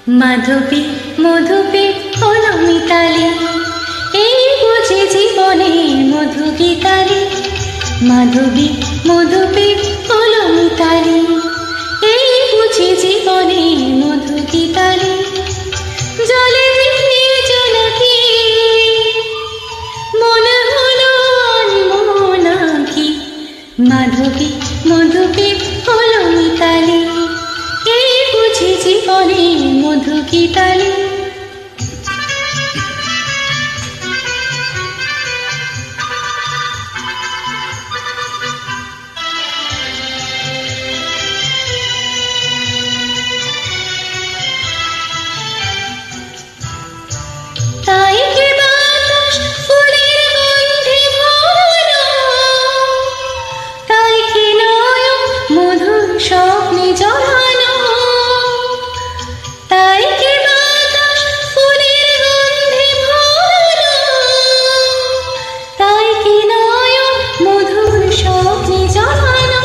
মাধবী মধুপে হলো মিতালি, এই বুঝি জীবনে মধু গীতালি। মাধবী মধুপে হলো মিতালি, এই বুঝি জীবনে মধু গীতালি। জলে ভিজিয়ে জোনাকি মনে হলো আনবো নাকি। মাধবী মধুপে হলো মিতালি, এই বুঝি জীবনে মধু গীতালি। তাই কি বাতাস ফুলের গন্ধে ভরানো, তাই কি নয়ন মধুর স্বপ্নে জড়ানো। তাই কি বাতাস ফুলের গন্ধে ভরানো, তাই কি নয়ন মধুর স্বপ্নে জড়ানো।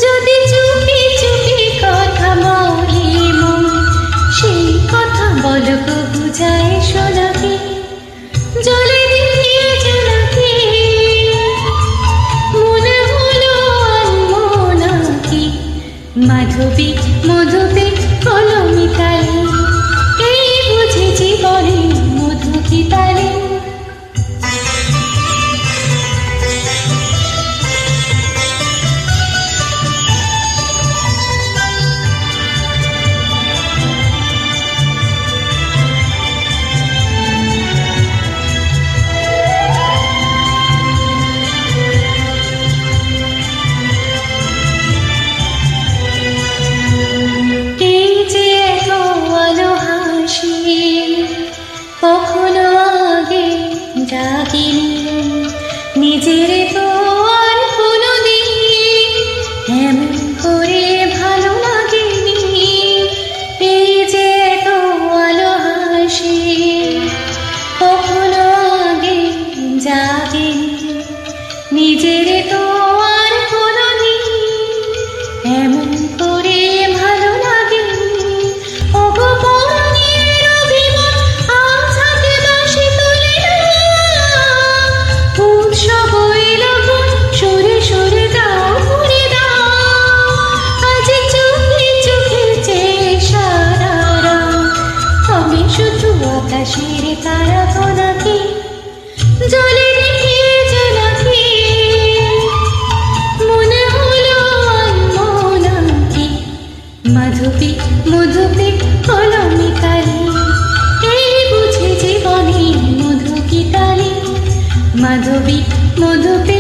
যদি চুপি চুপি কথা বলে মন, সেই কথা বলো গো বুঝায় শোনাকে। জলে দিয়ে জোনাকি মনে হলো আনবো নাকি। মাধবী মধুপে হলো মিতালি, এই বুঝি জীবনে মধু গীতালি। কখনো আগে জাগিনি, নিজের তো আর কোনোদিন এমন করে ভালো লাগেনি। এই যে এত আলো হাসি, কখনো আগে জাগিনি, নিজের তো আর কোনোদিন এমন করে ভালো লাগেনি। ওগো পরাণের অভিমান আজ হাতে বাঁশি তুলে নাও, উৎসব ওই লগন সুরে সুরে দাও ভরে দাও। আজ চোখে চোখে চেয়ে সারা রাত আমি শুধু আকাশের তারা গোনাকি। জলে ভিজিয়ে জোনাকি মনে হলো আনবো নাকি। মাধবী মধুপে হলো মিতালি, এই বুঝি জীবনে মধু গীতালি। মাধবী মধুপে